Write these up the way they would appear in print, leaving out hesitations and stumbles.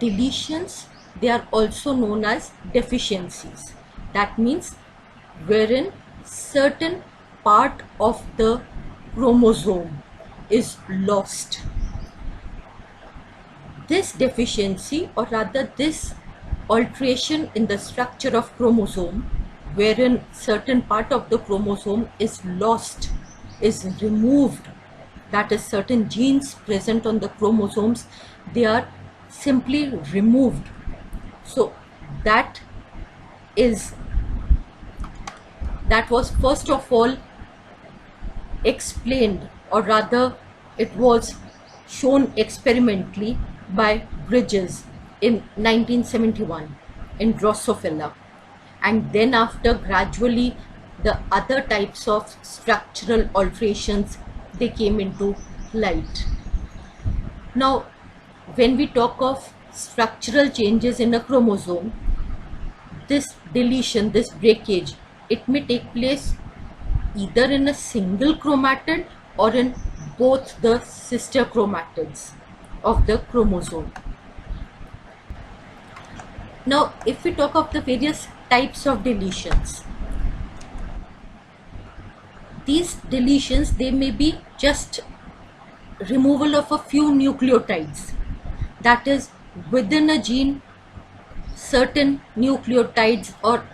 deletions, they are also known as deficiencies. That means wherein certain part of the chromosome is lost. This deficiency, or rather this alteration in the structure of chromosome, wherein certain part of the chromosome is lost, is removed, that is certain genes present on the chromosomes, they are simply removed. So that was first of all explained, or rather it was shown experimentally by Bridges in 1971 in Drosophila, and then after gradually the other types of structural alterations, they came into light. Now when we talk of structural changes in a chromosome, this deletion, this breakage, it may take place either in a single chromatid or in both the sister chromatids of the chromosome. Now if we talk of the various types of deletions, these deletions, they may be just removal of a few nucleotides, that is within a gene certain nucleotides or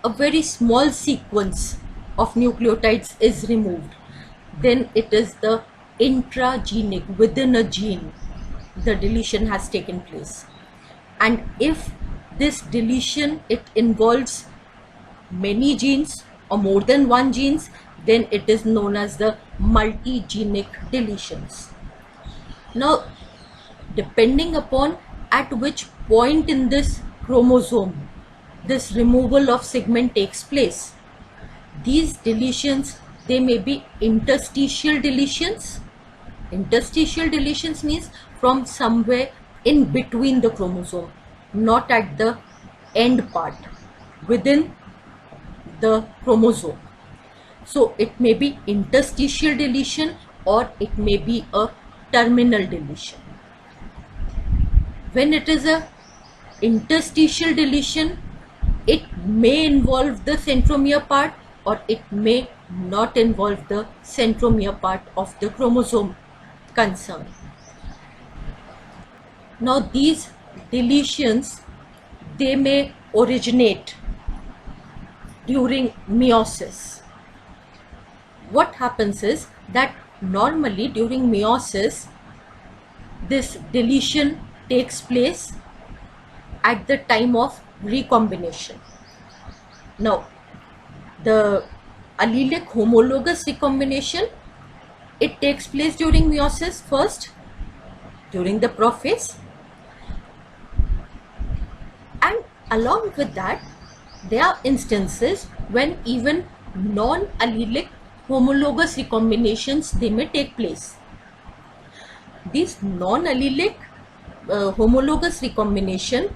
a very small sequence of nucleotides is removed. Then it is the intragenic, within a gene the deletion has taken place. And if this deletion, it involves many genes or more than one genes, then it is known as the multigenic deletions. Now depending upon at which point in this chromosome this removal of segment takes place, these deletions, they may be interstitial deletions. Interstitial deletions means from somewhere in between the chromosome, not at the end part, within the chromosome. So it may be interstitial deletion or it may be a terminal deletion. When it is a interstitial deletion, it may involve the centromere part or it may not involve the centromere part of the chromosome concerned. Now these deletions, they may originate during meiosis. What happens is that normally during meiosis, this deletion takes place at the time of recombination. Now the allelic homologous recombination, it takes place during meiosis first, during the prophase, and along with that there are instances when even non-allelic homologous recombinations, they may take place. These non-allelic homologous recombination,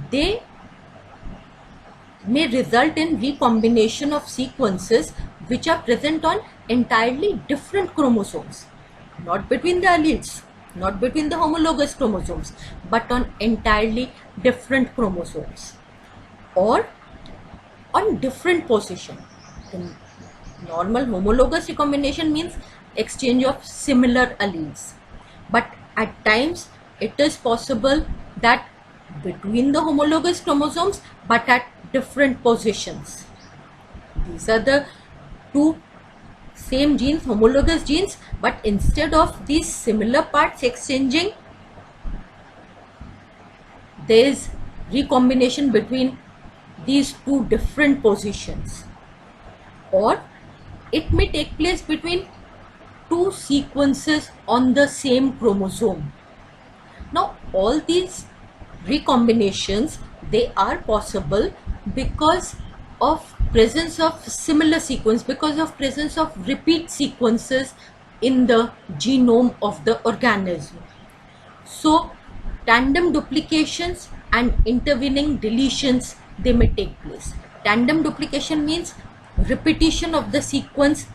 they may result in recombination of sequences which are present on entirely different chromosomes, not between the alleles, not between the homologous chromosomes, but on entirely different chromosomes or on different position. In normal homologous recombination means exchange of similar alleles, but at times it is possible that between the homologous chromosomes but at different positions. These are the two same genes, homologous genes, but instead of these similar parts exchanging, there is recombination between these two different positions, or it may take place between two sequences on the same chromosome. Now all these recombinations, they are possible because of presence of similar sequence, because of presence of repeat sequences in the genome of the organism. So tandem duplications and intervening deletions, they may take place. Tandem duplication means repetition of the sequence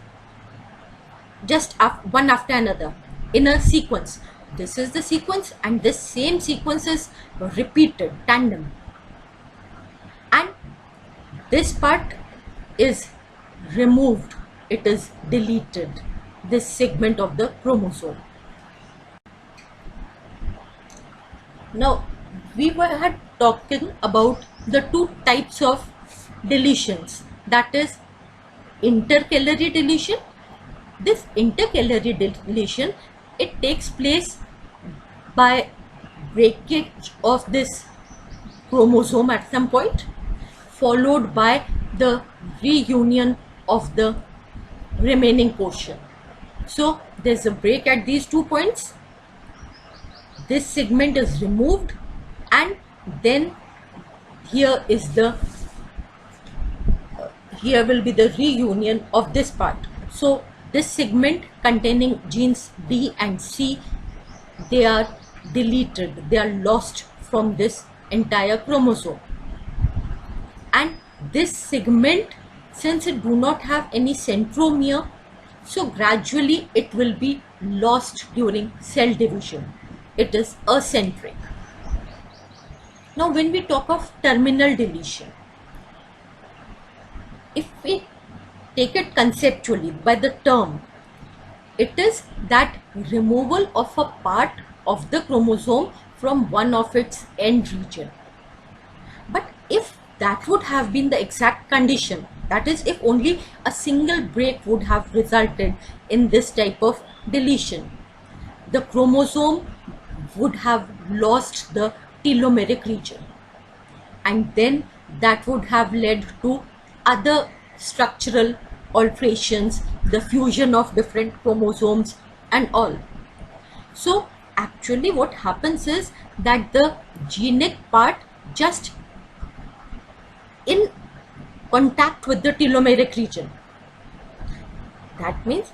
just one after another in a sequence, This is the sequence, and this same sequence is repeated, tandem. And this part is removed, it is deleted, this segment of the chromosome. Now, we had talking about the two types of deletions, that is intercalary deletion. This intercalary deletion, it takes place by breakage of this chromosome at some point, followed by the reunion of the remaining portion. So there's a break at these 2 points, this segment is removed, and then here will be the reunion of this part. So this segment containing genes B and C, they are deleted, they are lost from this entire chromosome. And this segment, since it do not have any centromere, so gradually it will be lost during cell division. It is acentric. Now when we talk of terminal deletion, if we take it conceptually by the term, it is that removal of a part of the chromosome from one of its end region. But if that would have been the exact condition, that is, if only a single break would have resulted in this type of deletion, the chromosome would have lost the telomeric region, and then that would have led to other structural alterations, the fusion of different chromosomes and all. So actually what happens is that the genic part just in contact with the telomeric region. That means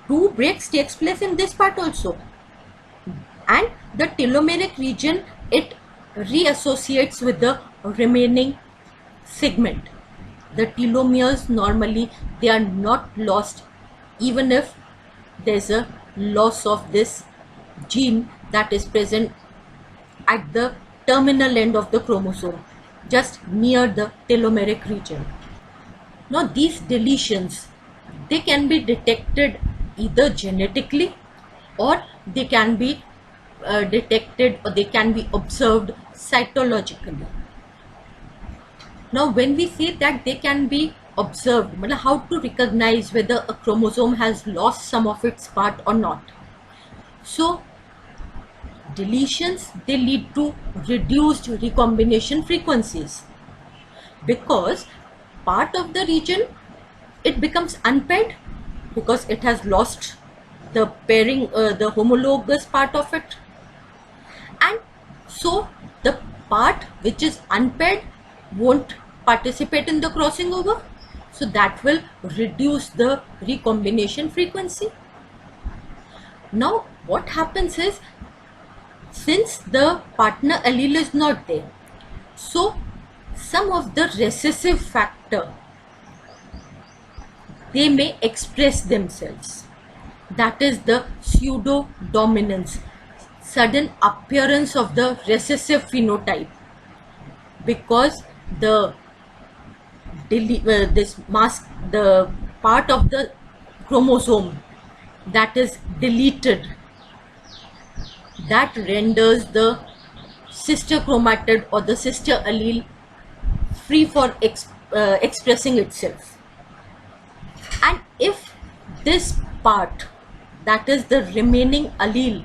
2 breaks takes place in this part also, and the telomeric region, it reassociates with the remaining segment. The telomeres normally, they are not lost even if there's a loss of this gene that is present at the terminal end of the chromosome, just near the telomeric region. Now these deletions, they can be detected either genetically, or they can be detected, or they can be observed cytologically. Now when we say that they can be observed, how to recognize whether a chromosome has lost some of its part or not. So deletions, they lead to reduced recombination frequencies, because part of the region, it becomes unpaired because it has lost the pairing, the homologous part of it, and so the part which is unpaired won't participate in the crossing over, so that will reduce the recombination frequency. Now what happens is, since the partner allele is not there, so some of the recessive factor, they may express themselves. That is the pseudo dominance, sudden appearance of the recessive phenotype, because the the part of the chromosome that is deleted, that renders the sister chromatid or the sister allele free for expressing itself. And if this part, that is the remaining allele,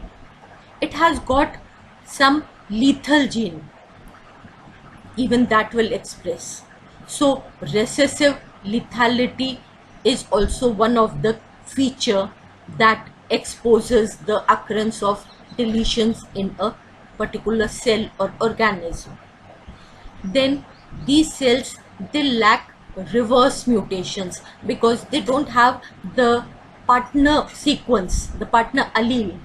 it has got some lethal gene, even that will express. So recessive lethality is also one of the feature that exposes the occurrence of deletions in a particular cell or organism. Then these cells, they lack reverse mutations because they don't have the partner sequence, the partner allele,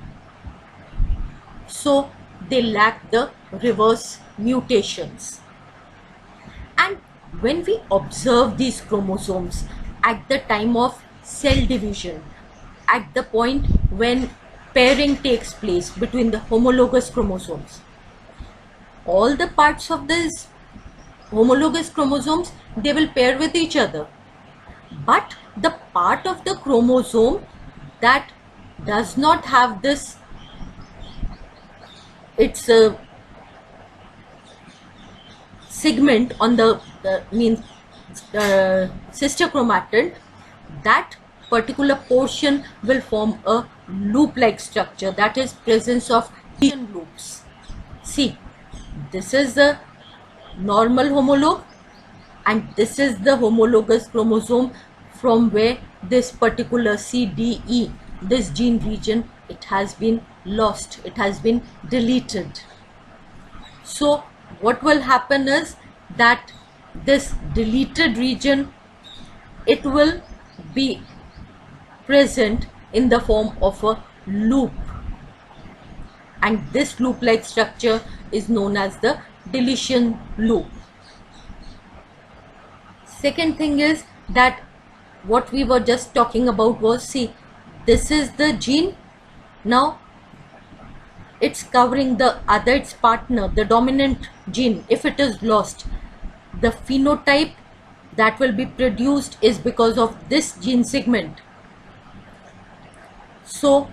so they lack the reverse mutations. And when we observe these chromosomes at the time of cell division, at the point when pairing takes place between the homologous chromosomes. All the parts of these homologous chromosomes, they will pair with each other, but the part of the chromosome that does not have this, it's a segment on the sister chromatid, that particular portion will form a loop-like structure, that is presence of deletion loops. See, this is the normal homologue and this is the homologous chromosome from where this particular CDE, this gene region, it has been lost, it has been deleted. So what will happen is that this deleted region, it will be present in the form of a loop, and this loop-like structure is known as the deletion loop. Second thing is that what we were just talking about was, see, this is the gene, now it's covering the other, its partner, the dominant gene. If it is lost, the phenotype that will be produced is because of this gene segment. So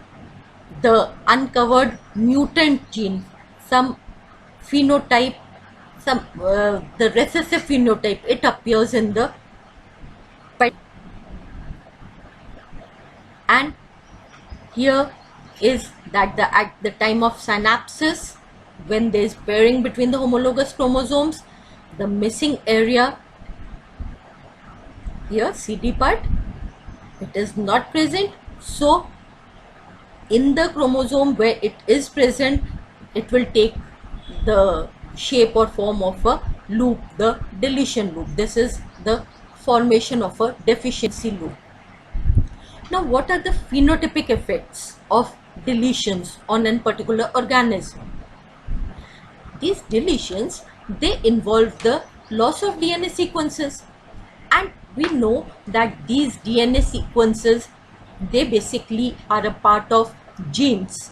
the uncovered mutant gene, some phenotype, the recessive phenotype, it appears in the and here is that at the time of synapsis, when there is pairing between the homologous chromosomes, the missing area here, CD part, it is not present. So in the chromosome where it is present, it will take the shape or form of a loop, the deletion loop. This is the formation of a deficiency loop. Now, what are the phenotypic effects of deletions on a particular organism? These deletions, they involve the loss of DNA sequences, and we know that these DNA sequences, they basically are a part of genes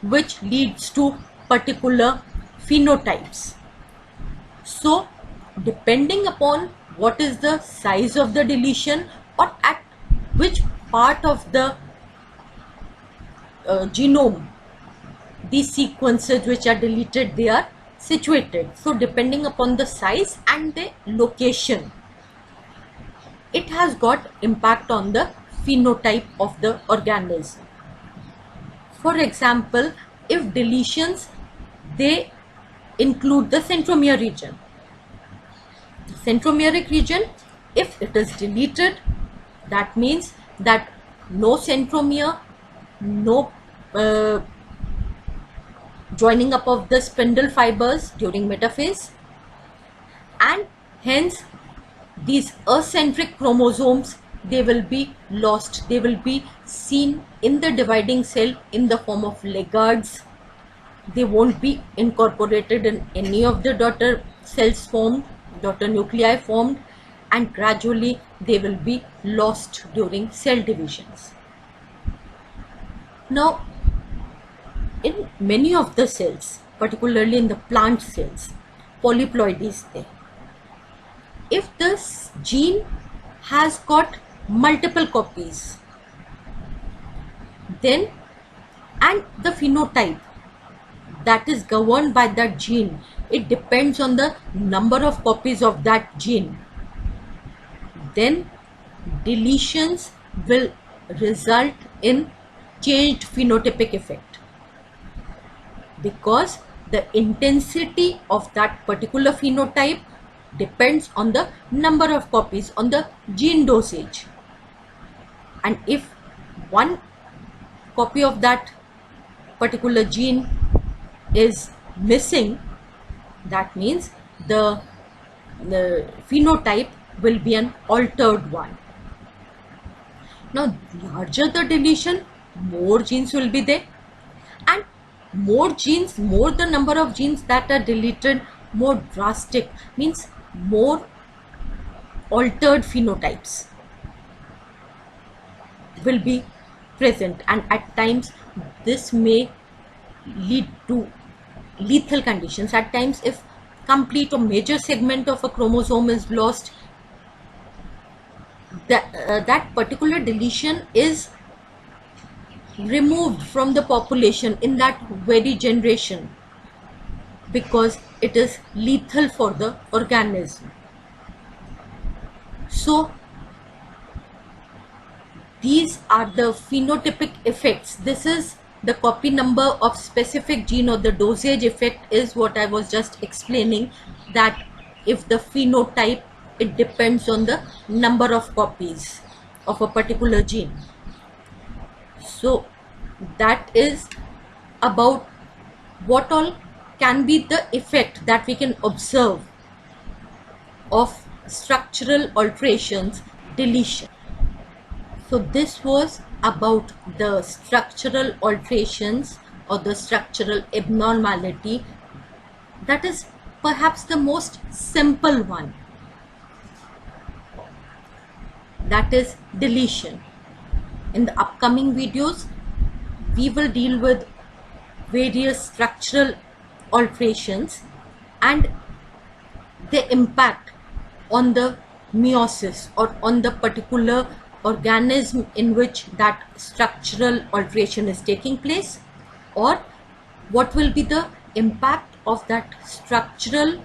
which leads to particular phenotypes. So depending upon what is the size of the deletion or at which part of the genome these sequences which are deleted, they are situated. So depending upon the size and the location, it has got impact on the phenotype of the organism. For example, if deletions, they include the centromere region. The centromeric region, if it is deleted, that means that no centromere, no joining up of the spindle fibers during metaphase, and hence these acentric chromosomes, they will be lost, they will be seen in the dividing cell in the form of laggards. They won't be incorporated in any of the daughter cells formed, daughter nuclei formed, and gradually they will be lost during cell divisions. Now, in many of the cells, particularly in the plant cells, polyploidy is there. If this gene has got multiple copies, then, and the phenotype that is governed by that gene, it depends on the number of copies of that gene, then deletions will result in changed phenotypic effect, because the intensity of that particular phenotype depends on the number of copies, on the gene dosage. And if one copy of that particular gene is missing, that means the phenotype will be an altered one. Now, larger the deletion, more genes will be there, and more genes, more the number of genes that are deleted, more drastic, means more altered phenotypes will be present, and at times this may lead to lethal conditions. At times, if complete or major segment of a chromosome is lost, that particular deletion is removed from the population in that very generation, because it is lethal for the organism. So these are the phenotypic effects. This is the copy number of specific gene, or the dosage effect is what I was just explaining, that if the phenotype, it depends on the number of copies of a particular gene. So that is about what all can be the effect that we can observe of structural alterations, deletion. So this was about the structural alterations or the structural abnormality. That is perhaps the most simple one. That is deletion. In the upcoming videos, we will deal with various structural alterations and the impact on the meiosis, or on the particular organism in which that structural alteration is taking place, or what will be the impact of that structural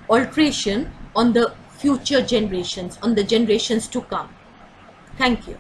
alteration on the future generations, on the generations to come. Thank you.